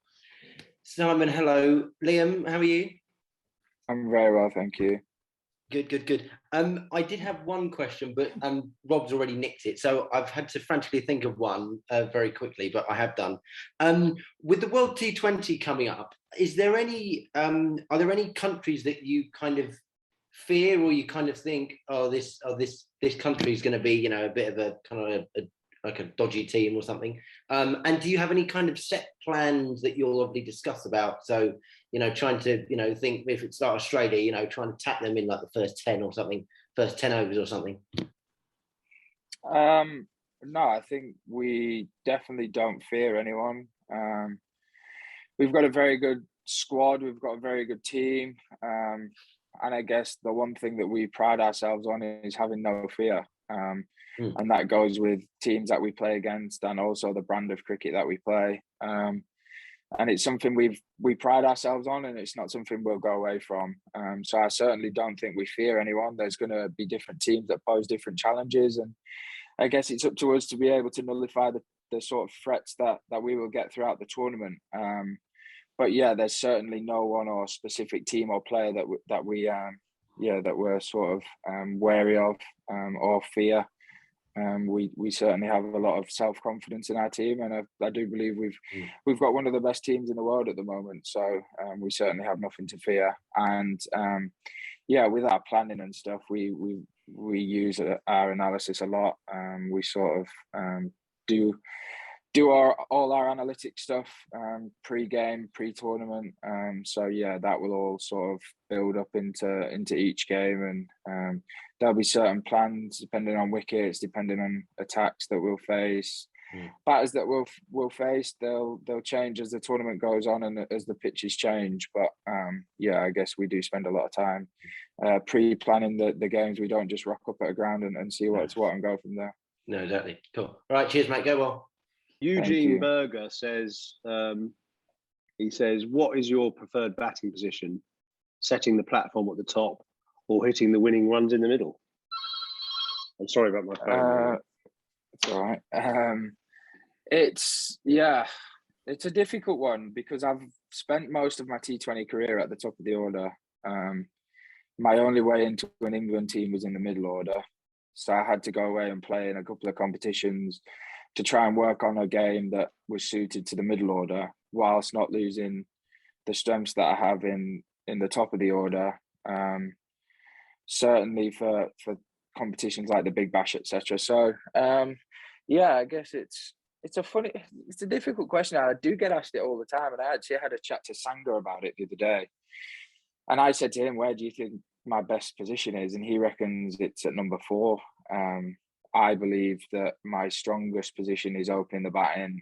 Simon, hello. Liam, how are you?
I'm very well, thank you.
Good. I did have one question, but Rob's already nicked it, so I've had to frantically think of one very quickly, but I have done. With the World T20 coming up, is there any? Are there any countries that you kind of fear, or you kind of think, this country is going to be, a bit of a kind of like a dodgy team or something? And do you have any kind of set plans that you'll obviously discuss about? So, trying to, think if it's like Australia, trying to tap them in like the first 10 or something, first 10 overs or something.
No, I think we definitely don't fear anyone. We've got a very good squad. We've got a very good team. And I guess the one thing that we pride ourselves on is having no fear. And that goes with teams that we play against and also the brand of cricket that we play. And it's something we pride ourselves on, and it's not something we'll go away from. So I certainly don't think we fear anyone. There's going to be different teams that pose different challenges. And I guess it's up to us to be able to nullify the sort of threats that we will get throughout the tournament. But yeah, there's certainly no one or specific team or player that we're sort of wary of or fear. We certainly have a lot of self-confidence in our team, and I do believe we've got one of the best teams in the world at the moment. So we certainly have nothing to fear. And with our planning and stuff, we use our analysis a lot. We sort of do all our analytic stuff pre-game, pre-tournament. So yeah, that will all sort of build up into each game, and there'll be certain plans depending on wickets, depending on attacks that we'll face, batters that we'll face. They'll change as the tournament goes on and as the pitches change. But I guess we do spend a lot of time pre-planning the games. We don't just rock up at a ground and see what's what and go from there.
No, exactly. Cool. All right, cheers, mate. Go well.
Eugene Berger says, what is your preferred batting position? Setting the platform at the top or hitting the winning runs in the middle? I'm sorry about my phone.
It's all right. It's a difficult one because I've spent most of my T20 career at the top of the order. My only way into an England team was in the middle order. So I had to go away and play in a couple of competitions to try and work on a game that was suited to the middle order, whilst not losing the strengths that I have in the top of the order. Certainly for competitions like the Big Bash, etc. So I guess it's a difficult question. I do get asked it all the time, and I actually had a chat to Sanger about it the other day, and I said to him, "Where do you think my best position is?" And he reckons it's at number 4. I believe that my strongest position is opening the batting,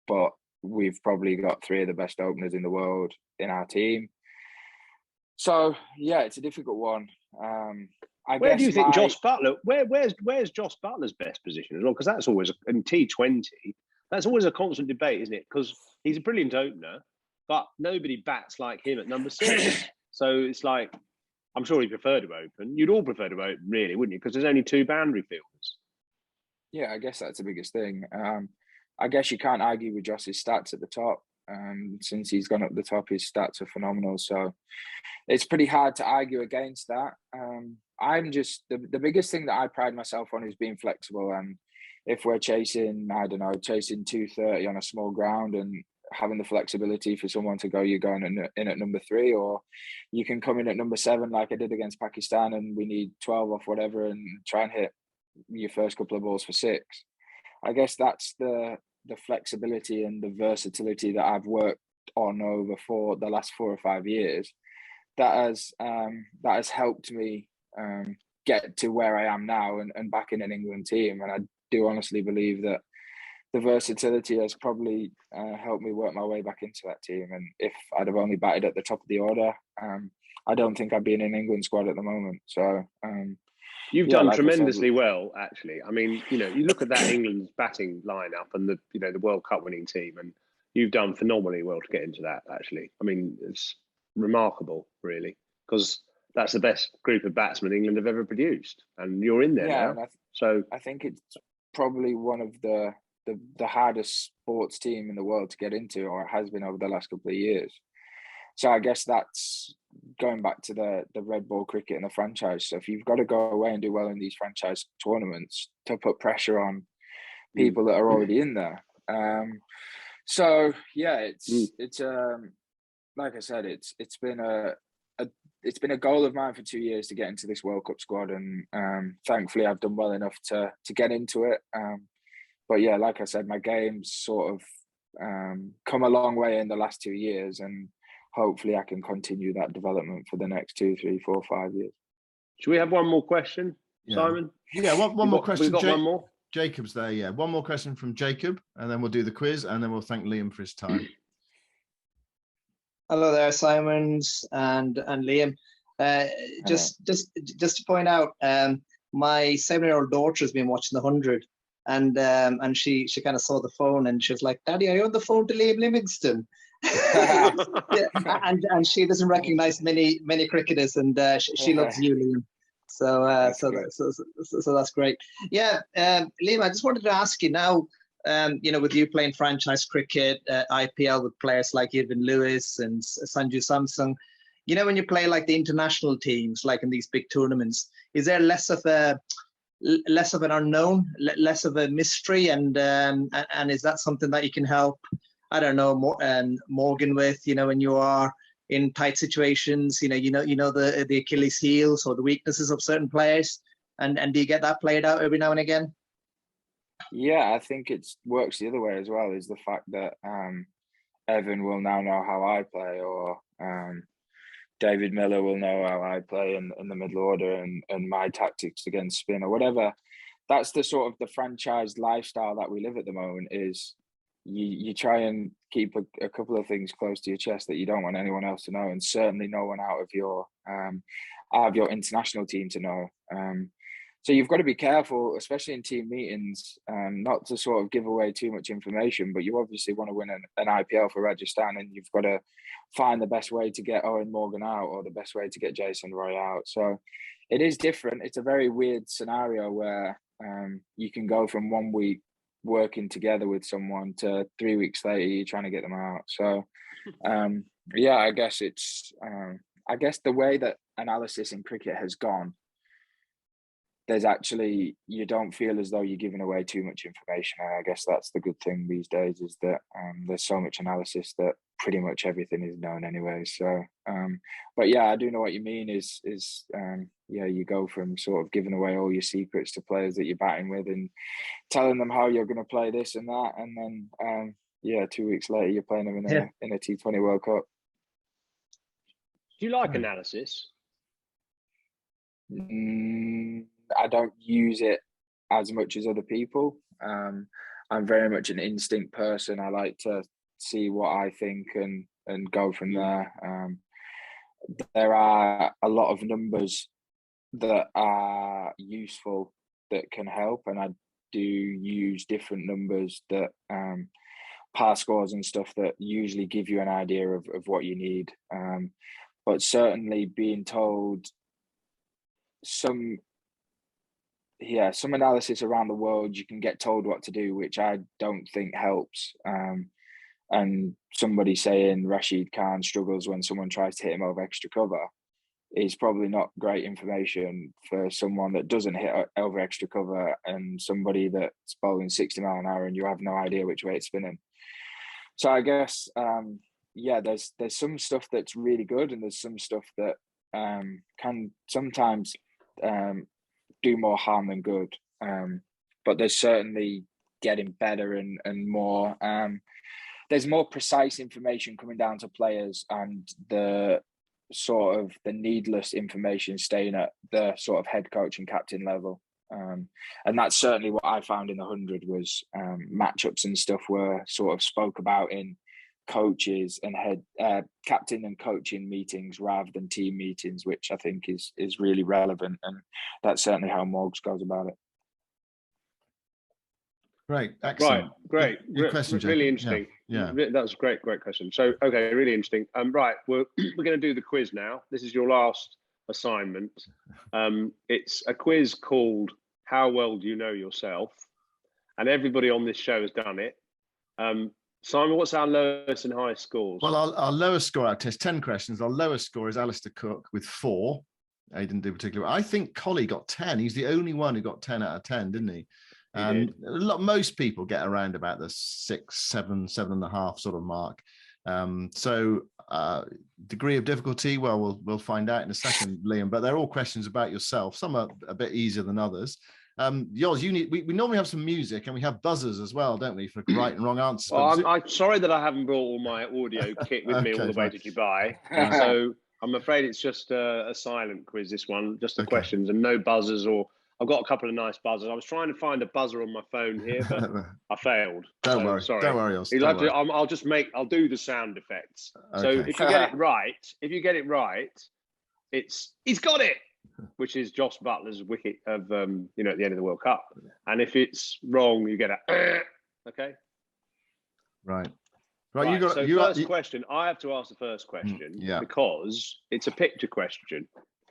but we've probably got 3 of the best openers in the world in our team. So yeah, it's a difficult one.
Where do you think Josh Buttler? Where's Josh Butler's best position as well? Because that's always in T20. That's always a constant debate, isn't it? Because he's a brilliant opener, but nobody bats like him at number 6. So it's like, I'm sure he preferred to open. You'd all prefer to open, really, wouldn't you? Because there's only 2 boundary fielders.
Yeah, I guess that's the biggest thing. I guess you can't argue with Josh's stats at the top. Since he's gone up the top, his stats are phenomenal. So it's pretty hard to argue against that. I'm just the biggest thing that I pride myself on is being flexible. And if we're chasing 230 on a small ground and having the flexibility for someone to go, you're going in at number 3, or you can come in at number 7 like I did against Pakistan, and we need 12 off whatever and try and hit your first couple of balls for 6. I guess that's the flexibility and the versatility that I've worked on over for the last 4 or 5 years. That has helped me get to where I am now and back in an England team. And I do honestly believe that the versatility has probably helped me work my way back into that team. And if I'd have only batted at the top of the order, I don't think I'd be in an England squad at the moment. So
you've done tremendously well, actually. I mean, you look at that England's batting lineup and the World Cup winning team, and you've done phenomenally well to get into that, actually. I mean, it's remarkable, really, because that's the best group of batsmen England have ever produced, and you're in there now. So I
think it's probably one of the hardest sports team in the world to get into, or it has been over the last couple of years. So I guess that's going back to the red ball cricket and the franchise stuff. You've got to go away and do well in these franchise tournaments to put pressure on people that are already in there. So yeah, it's like I said, it's been a goal of mine for 2 years to get into this World Cup squad, and thankfully I've done well enough to get into it. But yeah, like I said, my game's sort of come a long way in the last 2 years, and hopefully I can continue that development for the next 2, 3, 4, 5 years.
Should we have one more question, Simon?
Yeah, one more question.
We've got one more.
Jacob's there, yeah. One more question from Jacob, and then we'll do the quiz, and then we'll thank Liam for his time.
Hello there, Simon and Liam. Just to point out, my 7-year-old daughter has been watching the 100, and she kind of saw the phone and she was like, "Daddy, are you on the phone to Liam Livingstone?" Yeah, and she doesn't recognise many cricketers, and she loves you, Liam. So that's great. Yeah, Liam, I just wanted to ask you now. With you playing franchise cricket, IPL with players like Irvin Lewis and Sanju Samsung, when you play like the international teams, like in these big tournaments, is there less of an unknown, less of a mystery, and is that something that you can help? I don't know, Morgan with, when you are in tight situations, the Achilles heels or the weaknesses of certain players, and do you get that played out every now and again?
Yeah, I think it works the other way as well, is the fact that Evan will now know how I play, or David Miller will know how I play in the middle order and my tactics against spin or whatever. That's the sort of the franchise lifestyle that we live at the moment, is you try and keep a couple of things close to your chest that you don't want anyone else to know, and certainly no one out of your international team to know. So you've got to be careful, especially in team meetings, not to sort of give away too much information, but you obviously want to win an IPL for Rajasthan, and you've got to find the best way to get Owen Morgan out, or the best way to get Jason Roy out. So it is different. It's a very weird scenario where you can go from 1 week working together with someone to 3 weeks later you're trying to get them out. So yeah, I guess the way that analysis in cricket has gone, there's actually, you don't feel as though you're giving away too much information. And I guess that's the good thing these days, is that there's so much analysis that pretty much everything is known anyway. So, but yeah, I do know what you mean, is you go from sort of giving away all your secrets to players that you're batting with and telling them how you're going to play this and that. And then, 2 weeks later, you're playing them in a T20 World Cup.
Do you like analysis?
I don't use it as much as other people. I'm very much an instinct person. I like to see what I think and go from there. There are a lot of numbers that are useful that can help, and I do use different numbers that par scores and stuff that usually give you an idea of what you need. But certainly being told some analysis around the world, you can get told what to do, which I don't think helps. and somebody saying Rashid Khan struggles when someone tries to hit him over extra cover is probably not great information for someone that doesn't hit over extra cover and somebody that's bowling 60 mile an hour and you have no idea which way it's spinning. So I guess, there's some stuff that's really good and there's some stuff that can sometimes do more harm than good. But there's certainly getting better and more. There's more precise information coming down to players, and the sort of the needless information staying at the sort of head coach and captain level. And that's certainly what I found in the 100 was matchups and stuff were sort of spoke about in coaches and head captain and coaching meetings rather than team meetings, which I think is really relevant, and that's certainly how Morgs goes about it.
Great, excellent.
Right, great.
Good question, Jacob.
Really interesting.
Yeah.
That was a great question. So, okay, really interesting. Right, we're going to do the quiz now. This is your last assignment. It's a quiz called "How Well Do You Know Yourself?" and everybody on this show has done it. Simon, what's our lowest and highest scores?
Well, our lowest score out of test 10 questions. Our lowest score is Alistair Cook with 4. He didn't do particularly well. I think Collie got 10. He's the only one who got 10 out of 10, didn't he? And most people get around about the 6, 7, 7.5 sort of mark. Degree of difficulty, well, we'll find out in a second, Liam. But they're all questions about yourself. Some are a bit easier than others. Yours, we normally have some music and we have buzzers as well, don't we, for right and wrong answers.
Well, I'm sorry that I haven't brought all my audio kit with me all the way to Dubai. So I'm afraid it's just a silent quiz, this one, just the questions and no buzzers. Or I've got a couple of nice buzzers. I was trying to find a buzzer on my phone here, but I failed.
Don't worry.
Sorry.
Don't worry.
I'll do the sound effects.
Okay.
So if you get it right, he's got it, which is Josh Butler's wicket of at the end of the World Cup. And if it's wrong, you get a okay.
Right.
First question. I have to ask the first question because it's a picture question,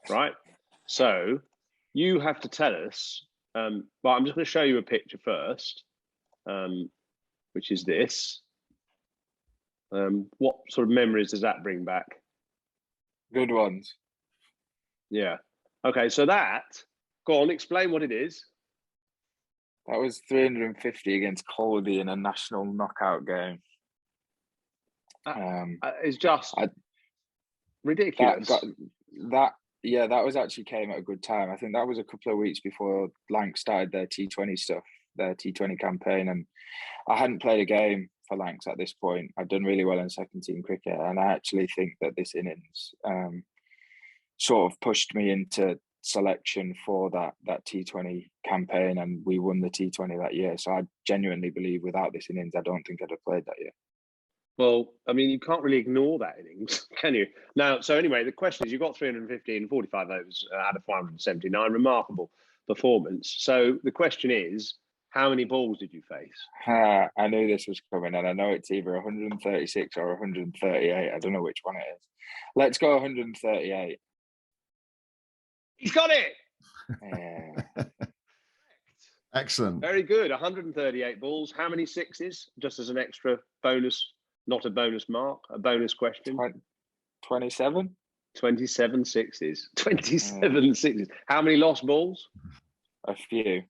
right? So you have to tell us. But I'm just going to show you a picture first, which is this. What sort of memories does that bring back?
Good ones.
Yeah. Okay. So go on. Explain what it is.
That was 350 against Colby in a national knockout game.
It's just ridiculous.
That was actually came at a good time. I think that was a couple of weeks before Lanc started their T20 stuff, their T20 campaign. And I hadn't played a game for Lancs at this point. I'd done really well in second team cricket. And I actually think that this innings sort of pushed me into selection for that T20 campaign. And we won the T20 that year. So I genuinely believe without this innings, I don't think I'd have played that year.
Well, I mean, you can't really ignore that innings, can you? Now, so anyway, the question is, you got 350 in 45 overs out of 579, remarkable performance. So the question is, how many balls did you face?
I knew this was coming, and I know it's either 136 or 138. I don't know which one it is. Let's go 138.
He's got it!
Yeah.
Excellent.
Very good. 138 balls. How many sixes? Just as an extra bonus. Not a bonus mark, a bonus question.
27?
27 sixes. 27 sixes. How many lost balls?
A few.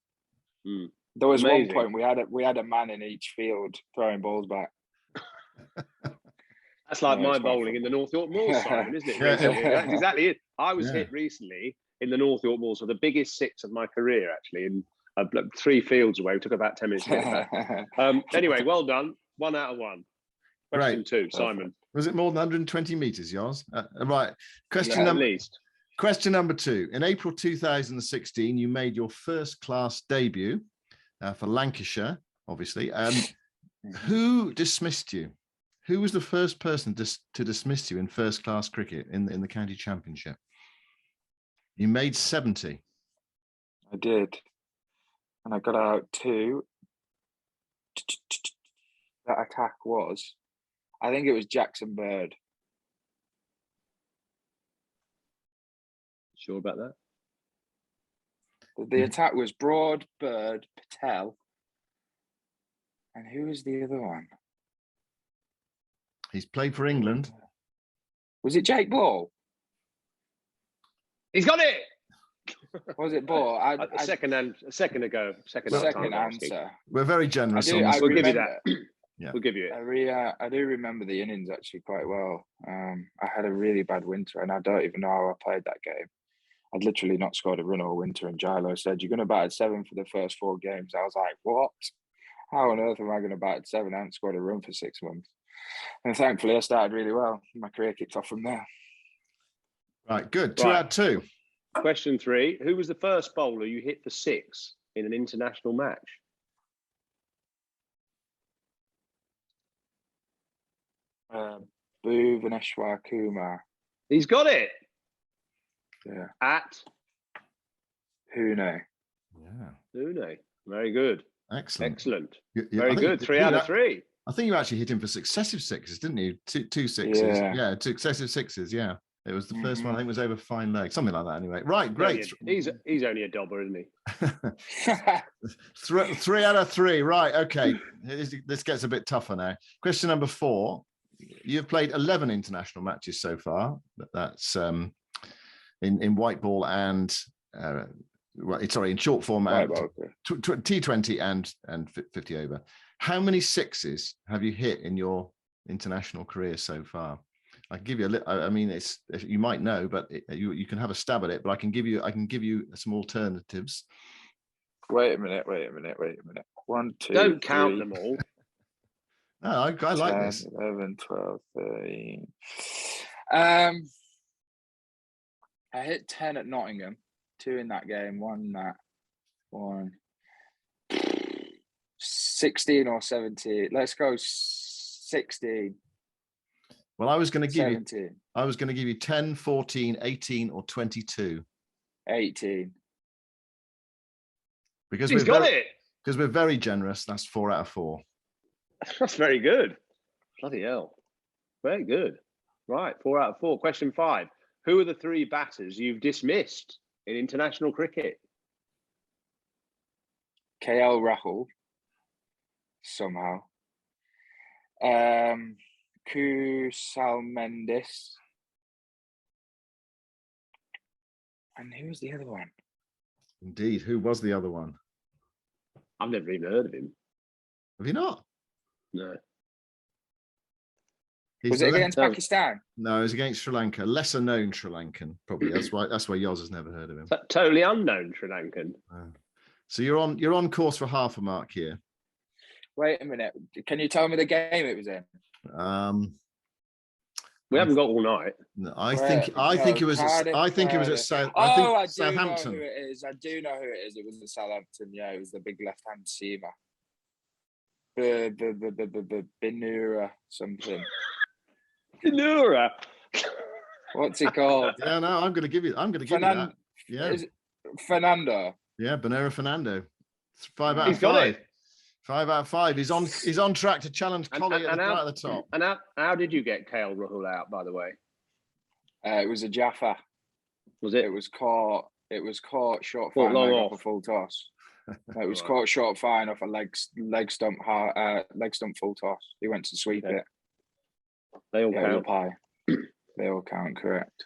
There was
Amazing.
one point we had a man in each field throwing balls back.
That's like my bowling in the North York Moors, Simon, isn't it? That's exactly it. I was hit recently in the North York Moors for the biggest six of my career, actually, in 3 fields away. It took about 10 minutes to get back. Anyway, well done. 1 out of 1. Question 2, Simon.
Was it more than 120 meters, yours? Right. Question number 2. In April 2016, you made your first class debut for Lancashire, obviously. Who dismissed you? Who was the first person to dismiss you in first class cricket in the county championship? You made 70.
I did. And I got out 2. That attack was... I think it was Jackson Bird.
Sure about that?
The attack was Broad, Bird, Patel. And who was the other one?
He's played for England.
Was it Jake Ball?
He's got it.
Was it Ball?
A second ago. Second
answer.
We're very generous.
We'll give you that.
Yeah.
We'll give you it.
I do remember the innings actually quite well. I had a really bad winter, and I don't even know how I played that game. I'd literally not scored a run all winter, and Gilo said, "You're going to bat at 7 for the first 4 games." I was like, "What? How on earth am I going to bat at 7? I haven't scored a run for 6 months." And thankfully, I started really well. My career kicked off from there.
Right, good. 2 out of 2.
Question 3: who was the first bowler you hit for 6 in an international match?
Bhuvaneshwar Kumar.
He's got it.
Yeah.
At
Pune.
Yeah.
Pune. Very good.
Excellent.
Very good. 3 out of 3.
I think you actually hit him for successive 6s, didn't you? Two 6s. Yeah, 2 successive 6s. Yeah. It was the first one. I think was over fine leg, something like that. Anyway, right, great.
He's only a dobber, isn't he?
3 out of 3. Right, okay. This gets a bit tougher now. Question number 4. You've played 11 international matches so far. That's in white ball and in short format, T20 and 50 over. How many 6s have you hit in your international career so far? I can give you you might know, but you can have a stab at it. But I can give you some alternatives.
Wait a minute. 1, 2.
Don't count them all.
No, I
10,
like this.
11, 12, 13. I hit 10 at Nottingham, 2 in that game, 1 that, 1. 16 or 17. Let's go 16.
Well, I was going to give
17.
I was going to give you 10, 14, 18, or 22.
18.
Because we're very generous. That's 4 out of 4.
That's very good. Bloody hell. Very good. Right, 4 out of 4. Question 5. Who are the 3 batters you've dismissed in international cricket?
KL Rahul, somehow. Kusal Mendes. And who was the other one?
Indeed. Who was the other one?
I've never even heard of him.
Have you not?
No.
Was it against Pakistan?
No, it was against Sri Lanka. Lesser known Sri Lankan, probably. That's why Yoz has never heard of him.
Totally unknown Sri Lankan.
So you're on course for half a mark here.
Wait a minute. Can you tell me the game it was in?
We haven't got all night.
No, I think it was at Southampton.
Know who it is. I do know who it is. It was at Southampton. Yeah, it was the big left-hand seamer. Binura something.
Binura.
What's it called?
Yeah, no, I'm going to give you that. Yeah.
Fernando.
Yeah, Binura Fernando. It's 5 out of 5.
He's got it.
5 out of 5. He's on track to challenge Collie right at the top.
And how did you get KL Rahul out, by the way?
It was a Jaffa.
Was it?
It was caught short fine off a full toss. It was caught short fine off a leg stump full toss. He went to sweep it.
They all count.
They all count, correct.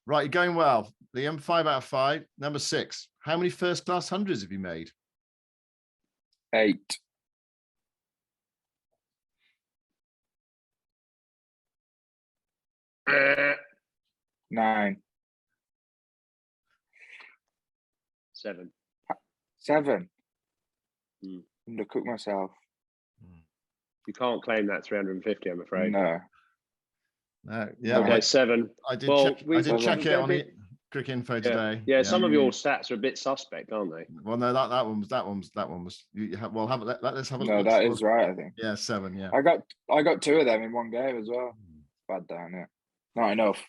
Right, you're going well. Liam, 5 out of 5. Number 6. How many first class hundreds have you made?
8. 9.
7.
7. Undercooked myself.
You can't claim that 350, I'm afraid.
No.
Yeah.
Okay, 7.
I did check it on the Cricket Info today.
Yeah, some of your stats are a bit suspect, aren't they?
Well, no, that one was. Let's have a look.
No, that is right, I think.
Yeah, 7. Yeah.
I got 2 of them in one game as well. Bad down it. Not enough.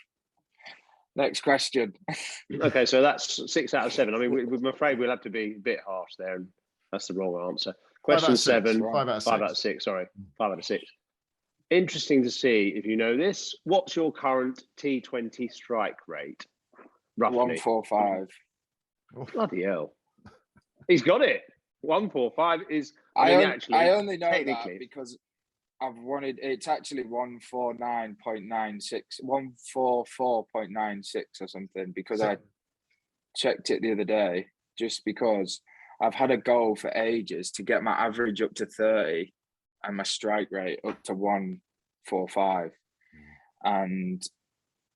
Next question.
Okay, so that's 6 out of 7. I mean, I'm afraid we'll have to be a bit harsh there, and that's the wrong answer. Question 7. 5 out of 6. Sorry, 5 out of 6. Interesting to see if you know this. What's your current T20 strike rate? Roughly
145.
Oh, bloody hell! He's got it. 145 is.
I only know that I've wanted, it's actually 149.96, 144.96 or something, because I checked it the other day, just because I've had a goal for ages to get my average up to 30 and my strike rate up to 145. And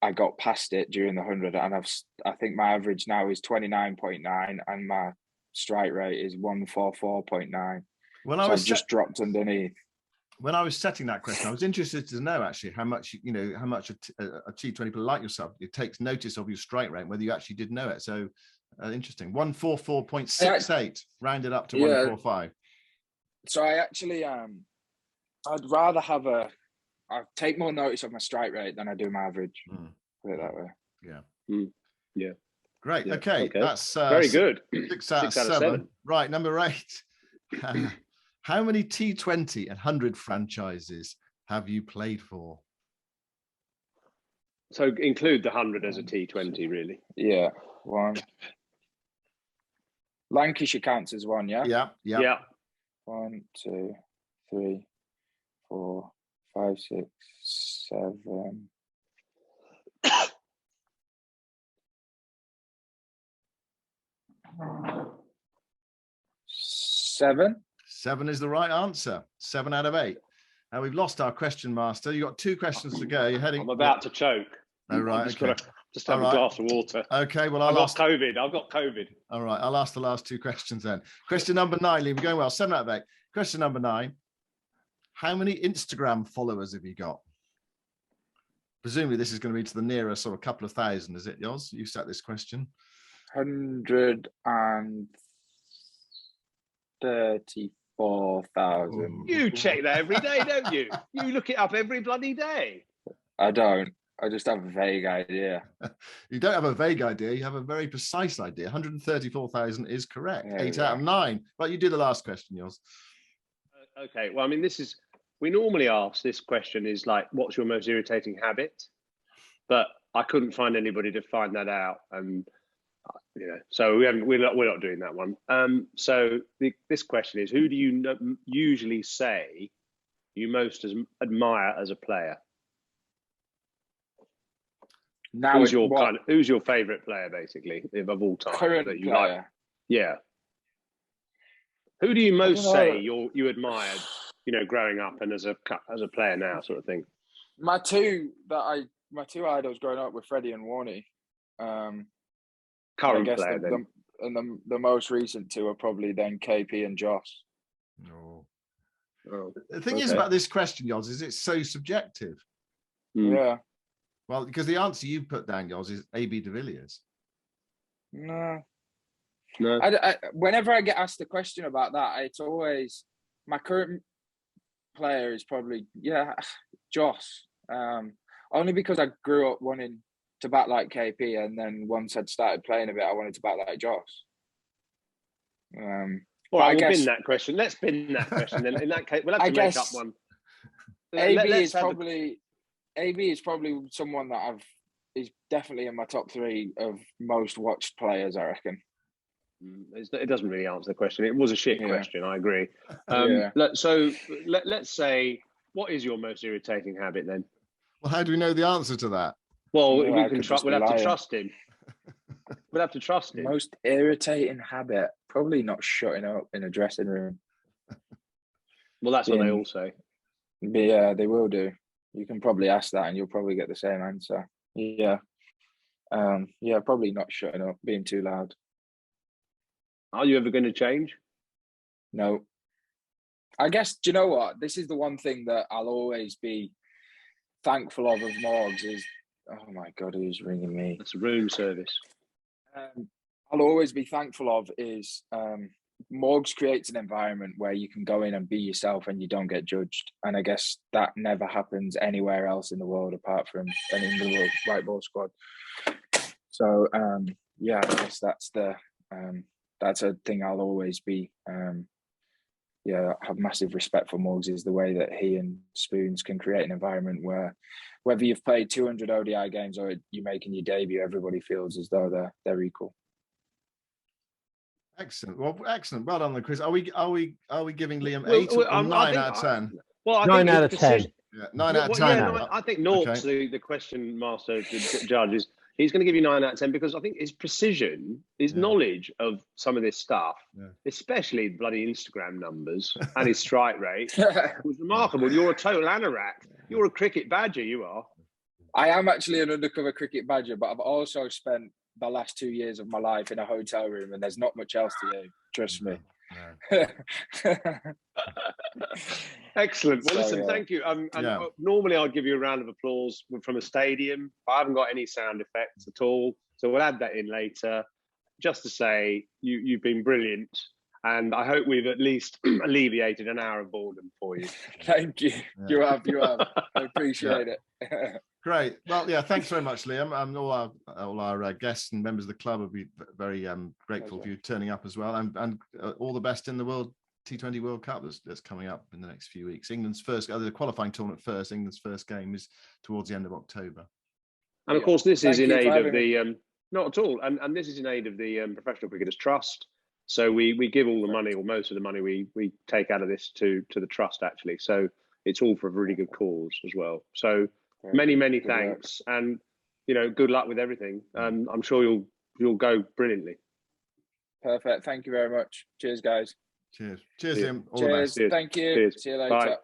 I got past it during the 100, and I think my average now is 29.9 and my strike rate is 144.9.
When
I've just dropped underneath.
When I was setting that question, I was interested to know actually how much a T20 player like yourself, it takes notice of your strike rate, whether you actually did know it. So interesting. 144.68 rounded up to 145.
So I actually I'd rather have I take more notice of my strike rate than I do my average. Put it that way.
Yeah.
Yeah.
Great. Yeah. Okay. That's
very good.
6 out of 7. Right. Number 8. How many T20 and 100 franchises have you played for?
So include the 100 as a T20, really.
Yeah. 1. Lancashire counts as 1, yeah?
Yeah.
1, 2, 3, 4, 5, 6, 7. 7.
7 is the right answer. 7 out of 8. Now we've lost our question master. You got 2 questions to go. You're heading.
I'm about to choke.
Oh, right.
Just have a glass of water.
Okay. Well,
I've got COVID.
All right. I'll ask the last 2 questions then. Question number 9, Liam, going well. 7 out of 8. Question number 9. How many Instagram followers have you got? Presumably this is going to be to the nearest sort of couple of thousand, is it, Yoz? You set this question.
134,000.
You check that every day, don't you? You look it up every bloody day.
I don't. I just have a vague idea.
You don't have a vague idea. You have a very precise idea. 134,000 is correct.
Yeah,
8 out of 9. Right, you do the last question, Yoz.
Okay. Well, I mean, we normally ask this question is like, what's your most irritating habit? But I couldn't find anybody to find that out, and so we're not doing that one. So this question is, who do you usually say you most admire as a player?
Now,
who's your favourite player, basically, of all time?
Current
that you
player.
Like? Yeah. Who do you most say you admired, growing up and as a player now, sort of thing?
My two idols growing up were Freddie and Warney.
Current player, then.
And the most recent 2 are probably then KP and Joss.
Oh. The thing is about this question, Yoz, is it's so subjective.
Yeah.
Well, because the answer you put down, Yoz, is AB de Villiers.
No.
Whenever
I get asked a question about that, it's always my current player is probably Joss. Only because I grew up wanting to bat like KP, and then once I'd started playing a bit, I wanted to bat like Joss.
All right, we'll bin that question. Let's bin that question. Then in that case, we'll have to make up one.
AB is probably someone that is definitely in my top 3 of most watched players, I reckon.
It doesn't really answer the question. It was a shit question. I agree. So let's say, what is your most irritating habit then?
Well, how do we know the answer to that?
Well, we'll have to trust him. We'll have to trust him.
Most irritating habit, probably not shutting up in a dressing room.
Well, that's what they all say.
But yeah, they will do. You can probably ask that and you'll probably get the same answer. Yeah. Probably not shutting up, being too loud.
Are you ever going to change?
No. I guess, do you know what? This is the one thing that I'll always be thankful of Morgs is, oh my God, who's ringing me?
It's room service.
I'll always be thankful of is Morgs creates an environment where you can go in and be yourself and you don't get judged. And I guess that never happens anywhere else in the world apart from an England white ball squad. So, I guess that's a thing I'll always be, have massive respect for Morgs, is the way that he and Spoons can create an environment where whether you've played 200 ODI games or you're making your debut, everybody feels as though they're equal. Excellent.
Well, excellent. Well done, Chris. Are we giving Liam 8 or 9 out of 10?
Well, I
9
think
out of 10.
Yeah, 9 out of 10.
Yeah, no, I think Nort's the question master, the judge is. He's going to give you 9 out of 10 because I think his precision, his knowledge of some of this stuff, especially bloody Instagram numbers and his strike rate, was remarkable. You're a total anorak. You're a cricket badger, you are.
I am actually an undercover cricket badger, but I've also spent the last 2 years of my life in a hotel room, and there's not much else to do. Trust me.
Excellent. Well, listen, thank you. Normally I'd give you a round of applause from a stadium. I haven't got any sound effects at all, so we'll add that in later. Just to say, you've been brilliant, and I hope we've at least alleviated an hour of boredom for you.
Thank you. Yeah. You have. I appreciate it.
Great. Well, yeah, thanks very much, Liam. All our guests and members of the club will be very grateful for you turning up as well. And all the best in the World T20 World Cup that's coming up in the next few weeks. England's first, the qualifying tournament first, England's first game is towards the end of October.
And of course, this is in aid of the, not at all, and this is in aid of the Professional Cricketers Trust. So we give all the money, or most of the money we take out of this to the trust, actually. So it's all for a really good cause as well. So many thanks, and good luck with everything. I'm sure you'll go brilliantly.
Perfect. Thank you very much. Cheers, guys.
Cheers, Liam. All
Cheers.
the best.
Thank you.
Cheers.
See you later.
Bye.